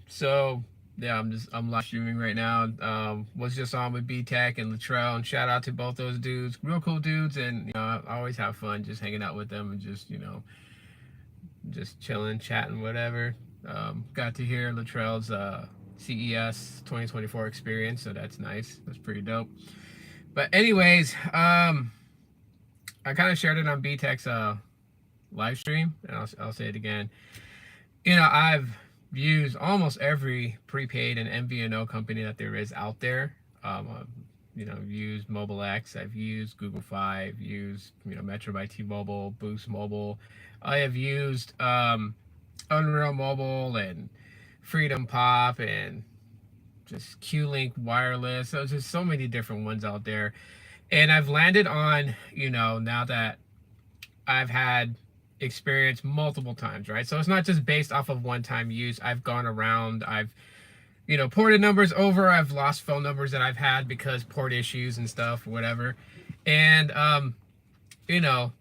So yeah, I'm live streaming right now. Was just on with B Tech and Latrell, and shout out to both those dudes, real cool dudes, and I always have fun just hanging out with them and just just chilling, chatting, whatever. Got to hear Latrell's CES 2024 experience, so that's nice. That's pretty dope. But anyways, I kind of shared it on B Tech's live stream, and I'll say it again. I've used almost every prepaid and MVNO company that there is out there. I've used Mobile X, I've used Google Fi, I've used Metro by T-Mobile, Boost Mobile. I have used Unreal Mobile and Freedom Pop and just Q-Link Wireless. So there's just so many different ones out there, and I've landed on now that I've had experience multiple times, right? So it's not just based off of one-time use. I've gone around, I've ported numbers over, I've lost phone numbers that I've had because port issues and stuff, whatever. And you know,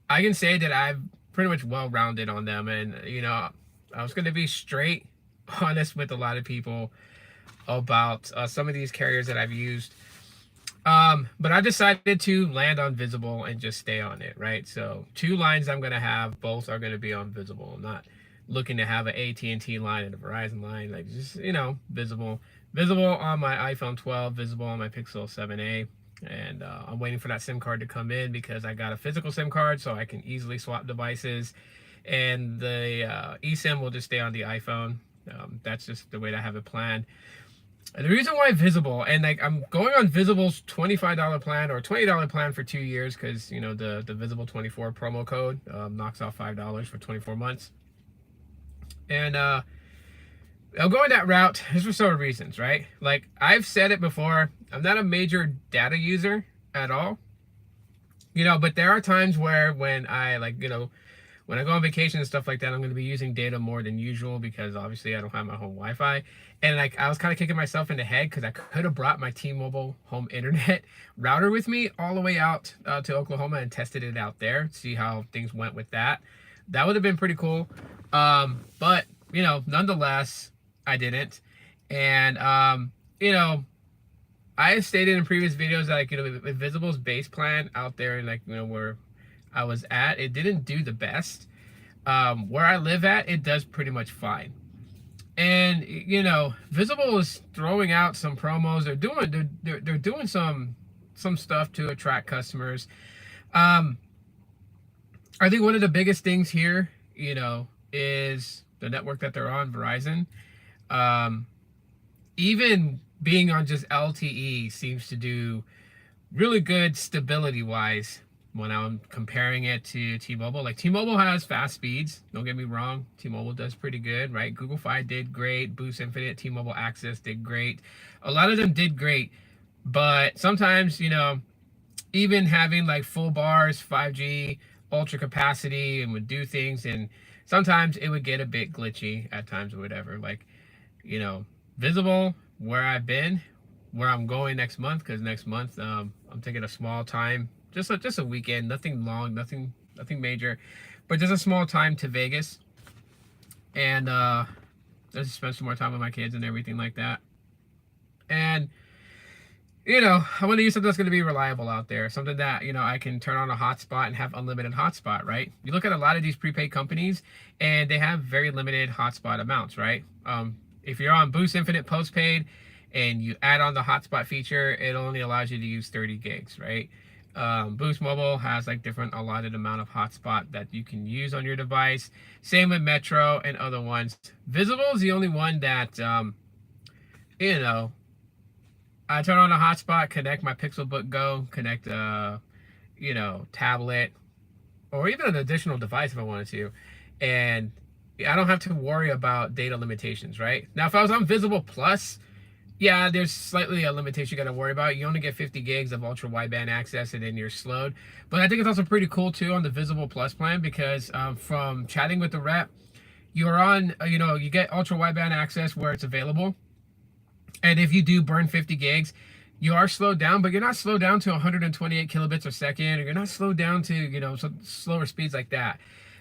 I can say that I've pretty much well-rounded on them, and I was going to be straight honest with a lot of people about some of these carriers that I've used. But I decided to land on Visible and just stay on it, right? So 2 lines I'm gonna have, both are gonna be on Visible. I'm not looking to have an AT&T line and a Verizon line, like just Visible. Visible on my iPhone 12, Visible on my Pixel 7a, and I'm waiting for that SIM card to come in because I got a physical SIM card, so I can easily swap devices, and the eSIM will just stay on the iPhone. That's just the way that I have it planned. The reason why Visible, and like I'm going on Visible's $25 plan or $20 plan for 2 years, because the Visible 24 promo code knocks off $5 for 24 months. And I'm going that route just for several reasons, right? Like I've said it before, I'm not a major data user at all. But there are times where when I when I go on vacation and stuff like that, I'm going to be using data more than usual because obviously I don't have my home Wi-Fi. And like I was kind of kicking myself in the head because I could have brought my T-Mobile home internet router with me all the way out to Oklahoma and tested it out there, see how things went with that. That would have been pretty cool. But nonetheless, I didn't. And I have stated in previous videos that with Visible's base plan out there, and where I was at, it didn't do the best. Where I live at, it does pretty much fine. And Visible is throwing out some promos. They're doing some stuff to attract customers. I think one of the biggest things here, is the network that they're on, Verizon. Even being on just LTE seems to do really good stability wise when I'm comparing it to T-Mobile. Like T-Mobile has fast speeds, don't get me wrong. T-Mobile does pretty good, right? Google Fi did great, Boost Infinite, T-Mobile Access did great. A lot of them did great, but sometimes, even having like full bars, 5G, ultra capacity, and would do things, and sometimes it would get a bit glitchy at times or whatever. Like, Visible, where I've been, where I'm going next month, because next month I'm taking a small time, just a weekend, nothing long, nothing major, but just a small time to Vegas, and just spend some more time with my kids and everything like that. And I want to use something that's going to be reliable out there, something that I can turn on a hotspot and have unlimited hotspot, right? You look at a lot of these prepaid companies, and they have very limited hotspot amounts, right? If you're on Boost Infinite postpaid and you add on the hotspot feature, it only allows you to use 30 gigs, right? Boost Mobile has like different allotted amount of hotspot that you can use on your device. Same with Metro and other ones. Visible is the only one that, I turn on a hotspot, connect my Pixelbook Go, connect tablet, or even an additional device if I wanted to, and I don't have to worry about data limitations, right? Now, if I was on Visible Plus, yeah, there's slightly a limitation you got to worry about. You only get 50 gigs of ultra wideband access, and then you're slowed. But I think it's also pretty cool too on the Visible Plus plan because from chatting with the rep, you're on, you get ultra wideband access where it's available. And if you do burn 50 gigs, you are slowed down, but you're not slowed down to 128 kilobits a second, or you're not slowed down to, some slower speeds like that.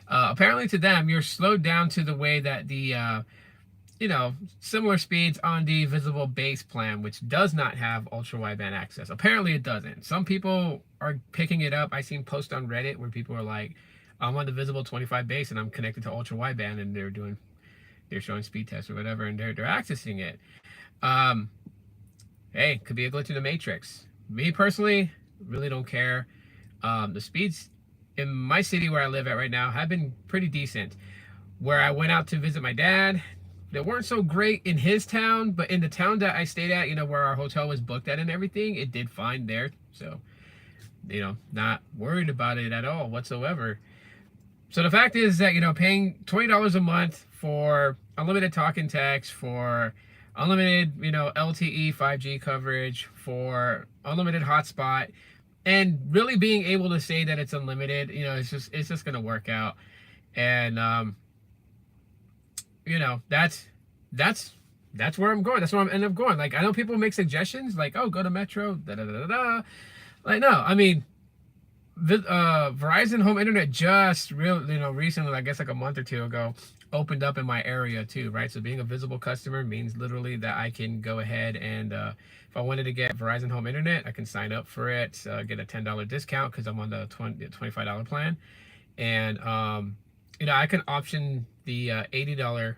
Apparently to them, you're slowed down to the way that the similar speeds on the visible base plan, which does not have ultra wideband access. Apparently it doesn't. Some people are picking it up. I seen posts on Reddit where people are like, I'm on the visible 25 base and I'm connected to ultra wideband, and they're showing speed tests or whatever, and they're accessing it. Um, hey, could be a glitch in the matrix. Me personally, really don't care. The speeds in my city where I live at right now have been pretty decent. Where I went out to visit my dad, they weren't so great in his town, but in the town that I stayed at, where our hotel was booked at and everything, it did fine there. So, not worried about it at all whatsoever. So the fact is that, paying $20 a month for unlimited talk and text, for unlimited, LTE 5G coverage, for unlimited hotspot, and really being able to say that it's unlimited, it's just going to work out. And, that's where I'm going. That's where I'm end up going. Like, I know people make suggestions like, oh, go to Metro, da da da da. Like, no, I mean, Verizon home internet just recently, I guess like a month or two ago, opened up in my area too, right? So being a visible customer means literally that I can go ahead and if I wanted to get Verizon home internet, I can sign up for it, get a $10 discount because I'm on the $25 plan, and I can option the $80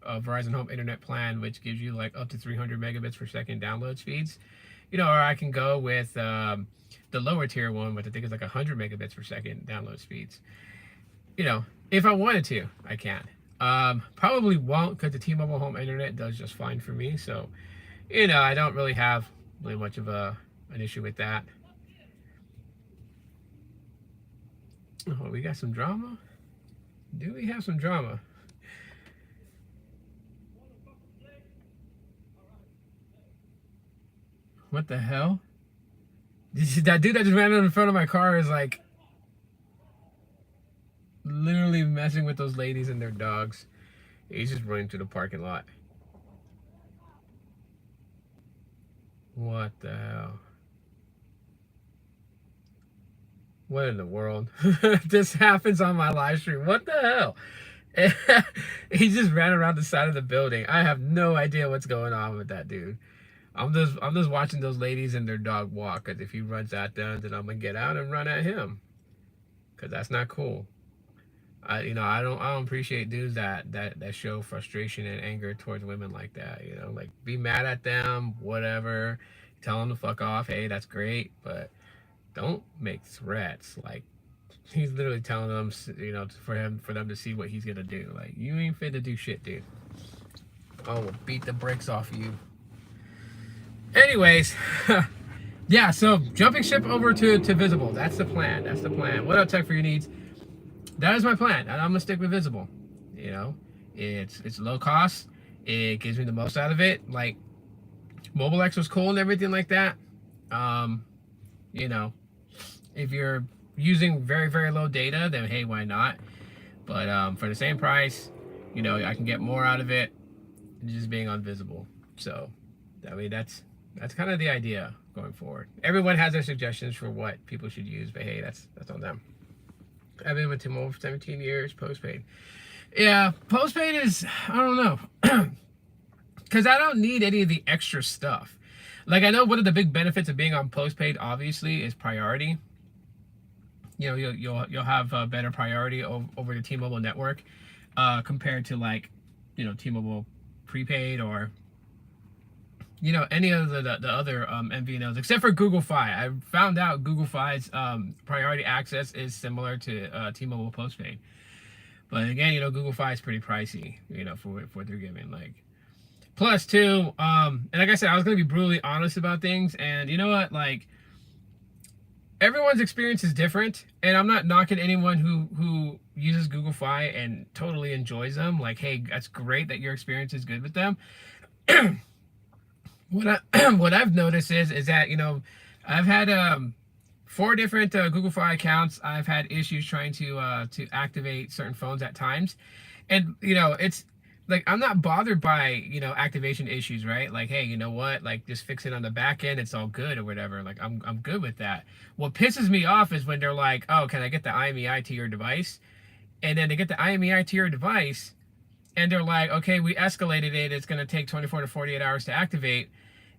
Verizon home internet plan, which gives you like up to 300 megabits per second download speeds, or I can go with the lower tier one, which I think is like 100 megabits per second download speeds. If I wanted to, I can. Probably won't, because the T-Mobile home internet does just fine for me. So, I don't really have much of an issue with that. Oh, we got some drama? Do we have some drama? What the hell? That dude that just ran in front of my car is like literally messing with those ladies and their dogs. He's just running through the parking lot. What the hell? What in the world? This happens on my live stream. What the hell? He just ran around the side of the building. I have no idea what's going on with that dude. I'm just watching those ladies and their dog walk, because if he runs at them, then I'm gonna get out and run at him, because that's not cool. I don't appreciate dudes that show frustration and anger towards women like that. Like, be mad at them, whatever, tell them to fuck off. Hey, that's great, but don't make threats. Like, he's literally telling them, for them to see what he's gonna do. Like, you ain't fit to do shit, dude. I will beat the brakes off of you. Anyways, yeah, so jumping ship over to Visible. That's the plan. What up, Tech for Your Needs? That is my plan, and I'm gonna stick with Visible. It's low cost. It gives me the most out of it. Like, Mobile X was cool and everything like that. If you're using very, very low data, then hey, why not? But for the same price, I can get more out of it just being on Visible. So, I mean, that's kind of the idea going forward. Everyone has their suggestions for what people should use, but hey, that's on them. I've been with T-Mobile for 17 years, postpaid. Yeah, postpaid is, I don't know. Because I don't need any of the extra stuff. Like, I know one of the big benefits of being on postpaid, obviously, is priority. You'll have a better priority over the T-Mobile network compared to, like, T-Mobile prepaid or any of the other MVNOs, except for Google Fi. I found out Google Fi's priority access is similar to T-Mobile postpaid. But again, Google Fi is pretty pricey, for what they're giving. Like, plus too, and like I said, I was gonna be brutally honest about things, and you know what, like, everyone's experience is different, and I'm not knocking anyone who uses Google Fi and totally enjoys them. Like, hey, that's great that your experience is good with them. What I've noticed is that I've had 4 different Google Fi accounts. I've had issues trying to activate certain phones at times, and it's like, I'm not bothered by activation issues, right? Like, hey, you know what? Like, just fix it on the back end. It's all good or whatever. Like, I'm good with that. What pisses me off is when they're like, oh, can I get the IMEI to your device? And then they get the IMEI to your device, and they're like, okay, we escalated it. It's going to take 24 to 48 hours to activate.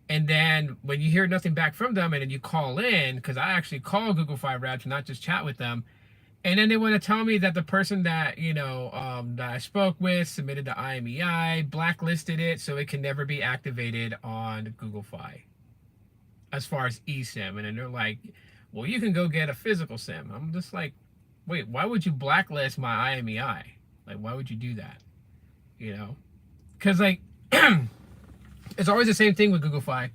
And then when you hear nothing back from them, and then you call in, because I actually call Google Fi reps, not just chat with them, and then they want to tell me that the person that that I spoke with submitted the IMEI, blacklisted it, so it can never be activated on Google Fi as far as eSIM. And then they're like, well, you can go get a physical SIM. I'm just like, wait, why would you blacklist my IMEI? Like, why would you do that? Because like it's always the same thing with Google Fi.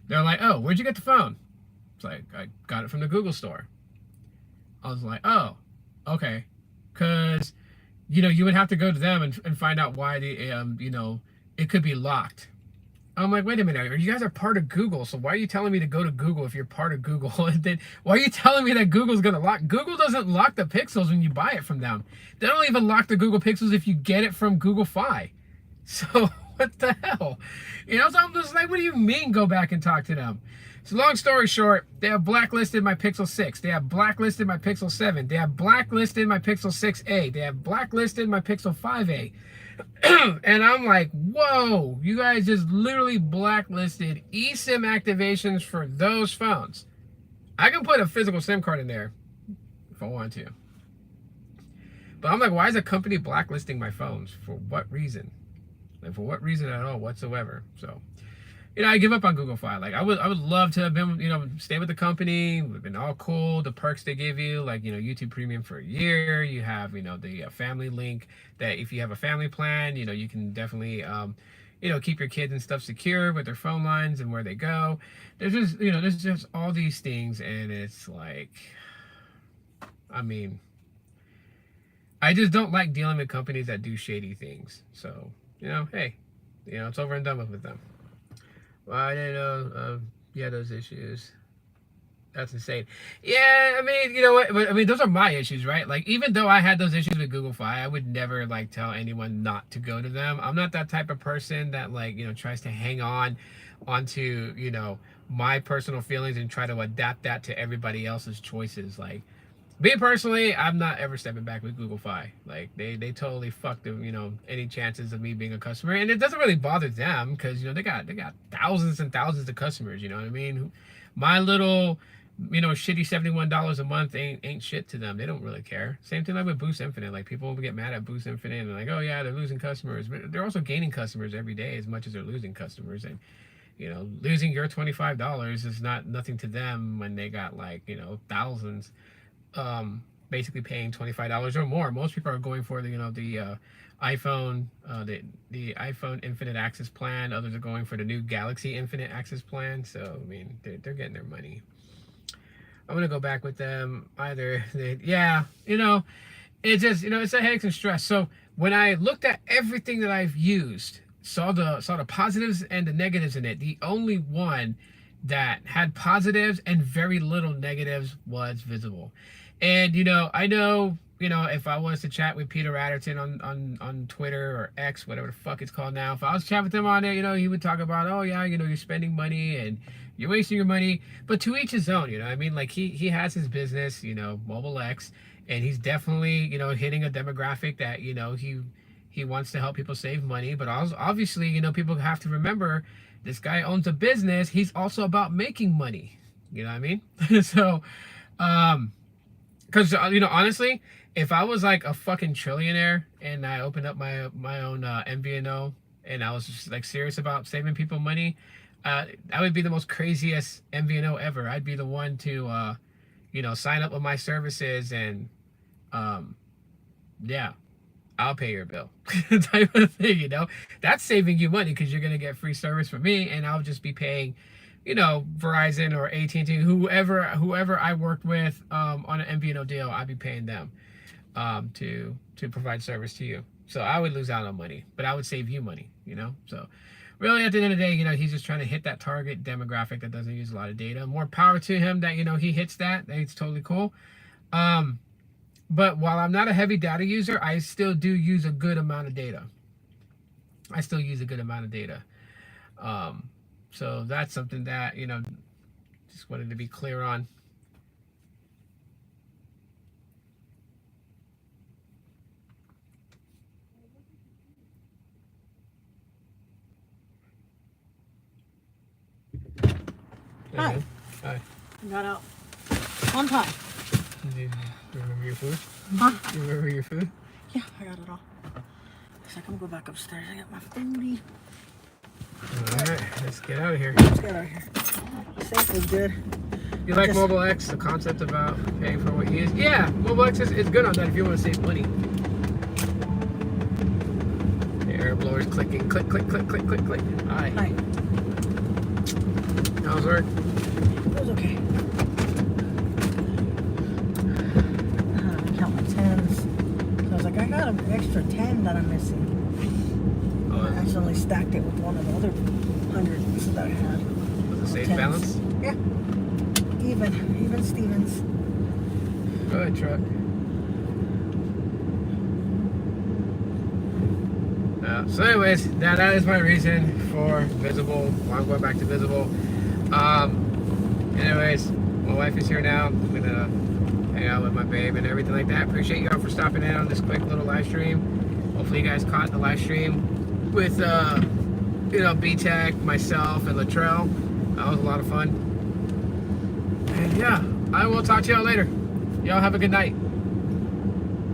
They're like, oh, where'd you get the phone? It's like, I got it from the Google store. I was like, oh, okay. Because, you would have to go to them and find out why it could be locked. I'm like, wait a minute, you guys are part of Google, so why are you telling me to go to Google if you're part of Google? And then why are you telling me that Google's going to lock? Google doesn't lock the pixels when you buy it from them. They don't even lock the Google Pixels if you get it from Google Fi. So what the hell? So I'm just like, what do you mean go back and talk to them? So long story short, they have blacklisted my Pixel 6. They have blacklisted my Pixel 7. They have blacklisted my Pixel 6a. They have blacklisted my Pixel 5a. And I'm like, whoa, you guys just literally blacklisted eSIM activations for those phones. I can put a physical SIM card in there if I want to. But I'm like, why is a company blacklisting my phones? For what reason? Like, for what reason at all whatsoever? So, I give up on Google Fi. Like, I would love to have been, stay with the company. It would have been all cool. The perks they give you, like, YouTube Premium for a year. You have, the family link that if you have a family plan, you can definitely, keep your kids and stuff secure with their phone lines and where they go. There's just all these things, and it's like, I mean, I just don't like dealing with companies that do shady things. So, hey, it's over and done with them. Well, I didn't know you had those issues. That's insane. Yeah, I mean, you know what? But, I mean, those are my issues, right? Like, even though I had those issues with Google Fi, I would never, like, tell anyone not to go to them. I'm not that type of person that, like, tries to hang onto, my personal feelings and try to adapt that to everybody else's choices. Like, me personally, I'm not ever stepping back with Google Fi. Like, they totally fucked any chances of me being a customer, and it doesn't really bother them because they got thousands and thousands of customers. You know what I mean? My little shitty $71 a month ain't shit to them. They don't really care. Same thing like with Boost Infinite. Like, people get mad at Boost Infinite and they're like, oh yeah, they're losing customers, but they're also gaining customers every day as much as they're losing customers. And losing your $25 is nothing to them when they got like thousands. Basically paying $25 or more. Most people are going for the iPhone, the iPhone Infinite Access plan. Others are going for the new Galaxy Infinite Access plan. So I mean, they're getting their money. I'm gonna go back with them either. It's just it's a headache and stress. So when I looked at everything that I've used, saw the positives and the negatives in it, the only one that had positives and very little negatives was Visible. And I know if I was to chat with Peter Adderton on Twitter or X, whatever the fuck it's called now, if I was to chat with him on there, he would talk about, oh yeah, you're spending money and you're wasting your money. But to each his own. I mean, like, he has his business, Mobile X, and he's definitely hitting a demographic that he wants to help people save money. But also, obviously, people have to remember, this guy owns a business. He's also about making money. You know what I mean? So, because honestly, if I was like a fucking trillionaire and I opened up my own MVNO and I was just like serious about saving people money, that would be the most craziest MVNO ever. I'd be the one to sign up with my services and yeah, I'll pay your bill type of thing. That's saving you money because you're gonna get free service from me, and I'll just be paying Verizon or AT&T, whoever I worked with on an MVNO deal. I'd be paying them to provide service to you. So I would lose out on money, but I would save you money. So really, at the end of the day, he's just trying to hit that target demographic that doesn't use a lot of data. More power to him that he hits that. It's totally cool. But while I'm not a heavy data user, I still do use a good amount of data. So that's something that, just wanted to be clear on. Hi. Hi. I got out on time. Do you remember your food? Huh? Do you remember your food? Yeah, I got it all. It's like I'm gonna go back upstairs. I got my foodie. Alright, let's get out of here. Let's get out of here. Safe is good. You like Mobile X, the concept about paying for what you use? Yeah, Mobile X is good on that if you want to save money. The air blower's clicking. Click, click, click, click, click, click. Hi. Hi. How's work? It was okay. I count my tens. So I was like, I got an extra 10 that I'm missing. Oh, I accidentally stacked it with one of the other hundreds that I had. was it safe Tens. balance? Yeah. Even Stevens. Go ahead, truck. So anyways, that is my reason for Visible. Why I'm going back to Visible. Anyways, my wife is here now. I'm gonna hang out with my babe and everything like that. Appreciate y'all for stopping in on this quick little live stream. Hopefully you guys caught the live stream with BTAC, myself, and Latrell. That was a lot of fun. And yeah, I will talk to y'all later. Y'all have a good night.